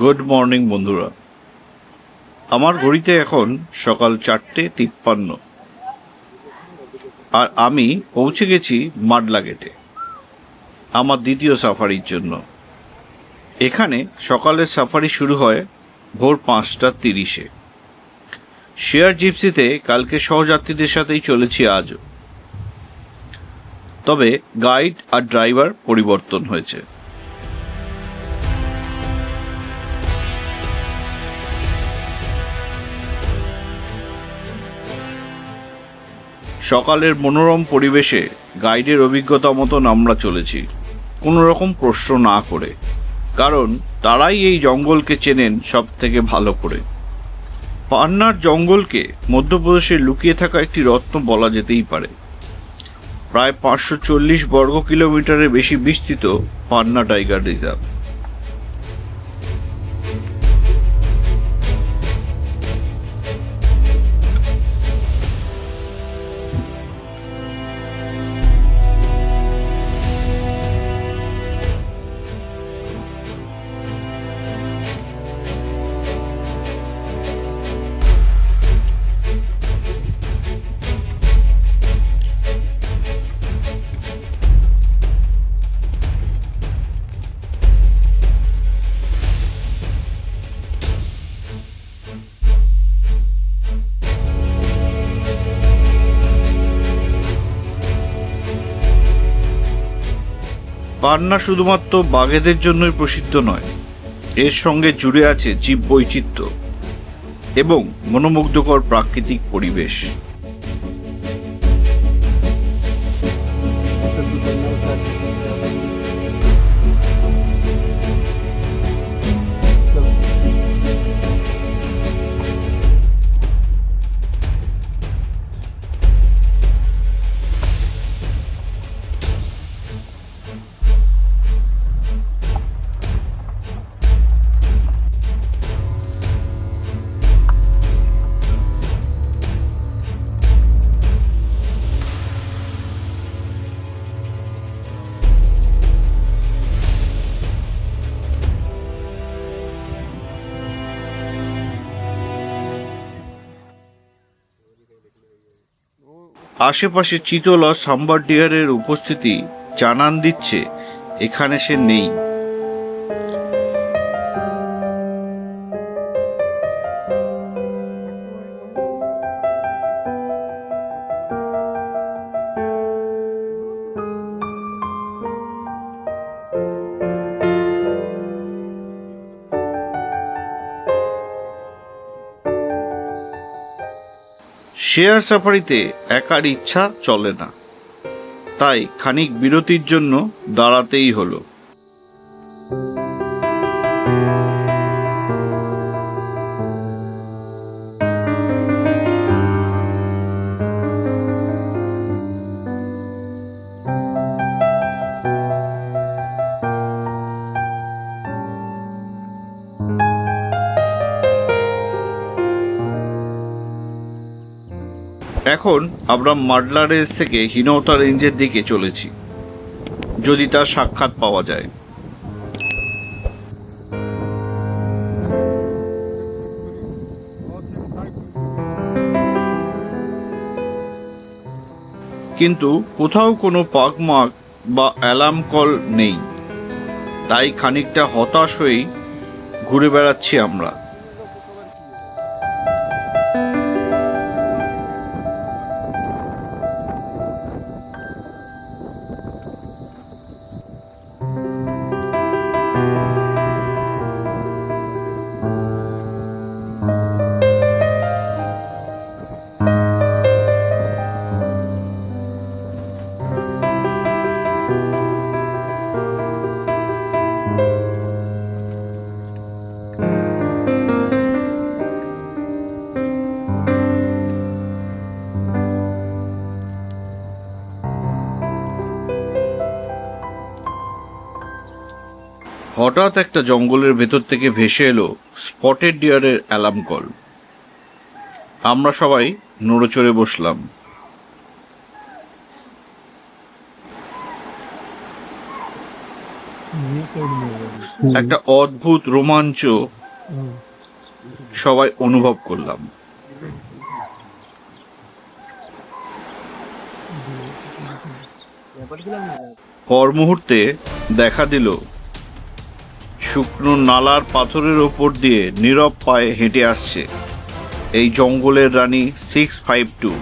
Good morning বন্ধুরা, আমার ঘড়িতে এখন সকাল 4:53 আর আমি পৌঁছে গেছি মাডলা গেটে আমার দ্বিতীয় সাফারির জন্য। এখানে সকালের সাফারি শুরু হয় ভোর 5:30-এ। শেয়ার জিপসিতে কালকে সহযাত্রীদের সাথেই চলেছি আজও, তবে গাইড আর ড্রাইভার পরিবর্তন হয়েছে। সকালের মনোরম পরিবেশে গাইডের অভিজ্ঞতা মতন আমরা চলেছি, কোনো রকম প্রশ্ন না করে, কারণ তারাই এই জঙ্গলকে চেনেন সব থেকে ভালো করে। পান্নার জঙ্গলকে মধ্যপ্রদেশে লুকিয়ে থাকা একটি রত্ন বলা যেতেই পারে। প্রায় 540 বর্গ কিলোমিটারের বেশি বিস্তৃত পান্না টাইগার রিজার্ভ। পান্না শুধুমাত্র বাঘেদের জন্যই প্রসিদ্ধ নয়, এর সঙ্গে জুড়ে আছে জীববৈচিত্র্য এবং মনোমুগ্ধকর প্রাকৃতিক পরিবেশ। আশেপাশে চিতল আর সাম্বার ডিয়ারের উপস্থিতি জানান দিচ্ছে এখানে সে নেই। শেয়ার সাফারিতে একার ইচ্ছা চলে না, তাই খানিক বিরতির জন্য দাঁড়াতেই হলো। এখন আমরা মাডলা রেঞ্জ থেকে হিনৌতা রেঞ্জের দিকে চলেছি, যদি তার সাক্ষাৎ পাওয়া যায়। কিন্তু কোথাও কোনো পাকমার্ক বা অ্যালার্ম কল নেই, তাই খানিকটা হতাশ হয়েই ঘুরে বেড়াচ্ছি আমরা। হঠাৎ একটা জঙ্গলের ভেতর থেকে ভেসে এলো স্পটেড ডিয়ারের অ্যালার্ম কল। আমরা সবাই নড়েচড়ে বসলাম। একটা অদ্ভুত রোমাঞ্চ সবাই অনুভব করলাম। পর মুহূর্তে দেখা দিল শুকনো নালার পাথরের ওপর দিয়ে নীরব পায়ে হেঁটে আসছে এই জঙ্গলের রানী 652।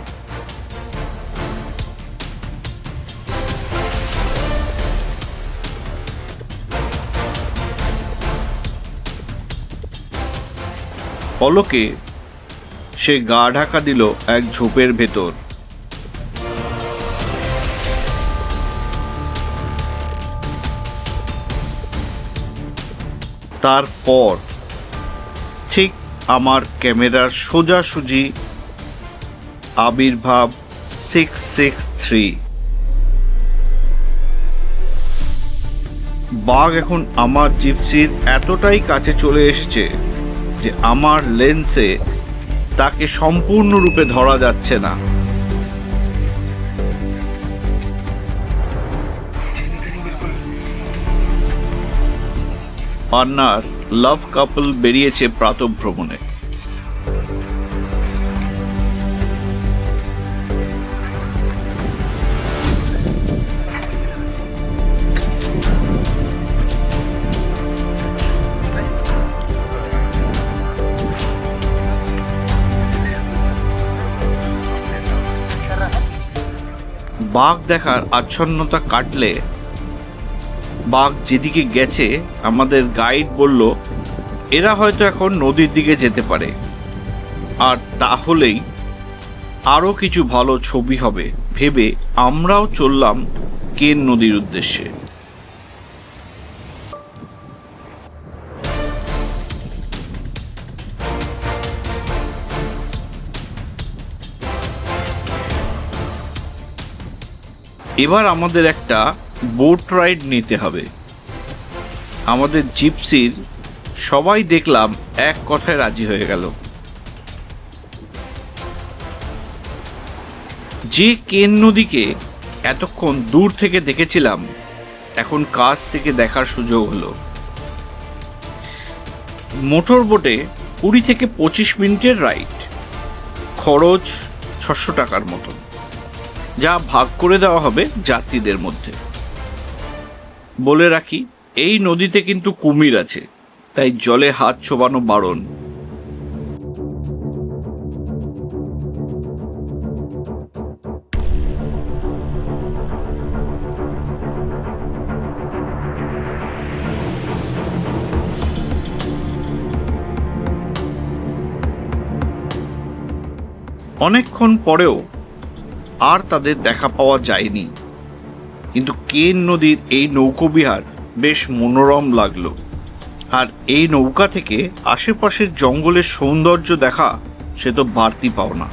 পলকে সে গা ঢাকা দিল এক ঝোপের ভেতর। তারপর ঠিক আমার ক্যামেরার সোজাসুজি আবির্ভাব 663। বাঘ এখন আমার জিপসির এতটাই কাছে চলে এসেছে যে আমার লেন্সে তাকে সম্পূর্ণরূপে ধরা যাচ্ছে না। পান্নার লাভ কাপল বেরিয়েছে প্রাতঃভ্রমণে। বাঘ দেখার আচ্ছন্নতা কাটলে বাঘ যেদিকে গেছে আমাদের গাইড বলল এরা হয়তো এখন নদীর দিকে যেতে পারে, আর তাহলেই আরও কিছু ভালো ছবি হবে ভেবে আমরাও চললাম কেন নদীর উদ্দেশ্যে। এবার আমাদের একটা বোট রাইড নিতে হবে। আমাদের জিপসির সবাই দেখলাম এক কথায় রাজি হয়ে গেল। যে কেন নদীকে এতক্ষণ দূর থেকে দেখেছিলাম এখন কাছ থেকে দেখার সুযোগ হলো। মোটর বোটে 20 থেকে 25 মিনিটের রাইড, খরচ 600 টাকার মতো, যা ভাগ করে দেওয়া হবে যাত্রীদের মধ্যে। বলে রাখি, এই নদীতে কিন্তু কুমির আছে, তাই জলে হাত ছোবানো বারণ। অনেকক্ষণ পরেও আর তাদের দেখা পাওয়া যায়নি, কিন্তু কেন নদীর এই নৌকোবিহার বেশ মনোরম লাগলো। আর এই নৌকা থেকে আশেপাশের জঙ্গলের সৌন্দর্য দেখা সে তো বাড়তি পাওনা।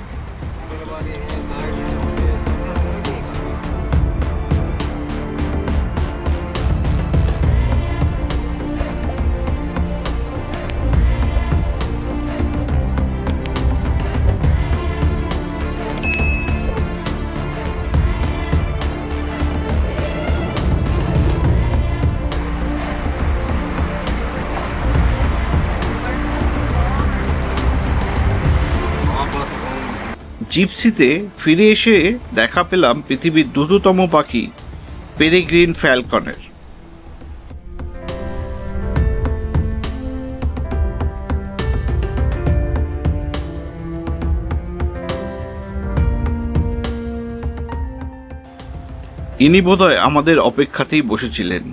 জিপসিতে ফিরে এসে দেখা পেলাম পৃথিবীর দ্রুততম পাখি পেরেগ্রিন ফ্যালকনের। ইনি বোধহয় আমাদের অপেক্ষাতেই বসেছিলেন।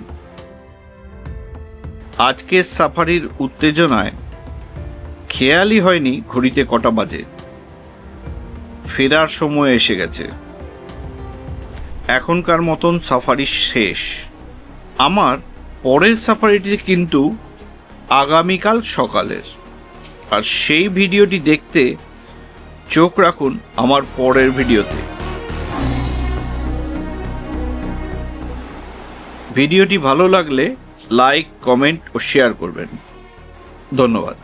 আজকের সাফারির উত্তেজনায় খেয়ালই হয়নি ঘড়িতে কটা বাজে। ফেরার সময় এসে গেছে। এখনকার মতন সাফারি শেষ। আমার পরের সাফারিটি কিন্তু আগামীকাল সকালের, আর সেই ভিডিওটি দেখতে চোখ রাখুন আমার পরের ভিডিওতে। ভিডিওটি ভালো লাগলে লাইক, কমেন্ট ও শেয়ার করবেন। ধন্যবাদ।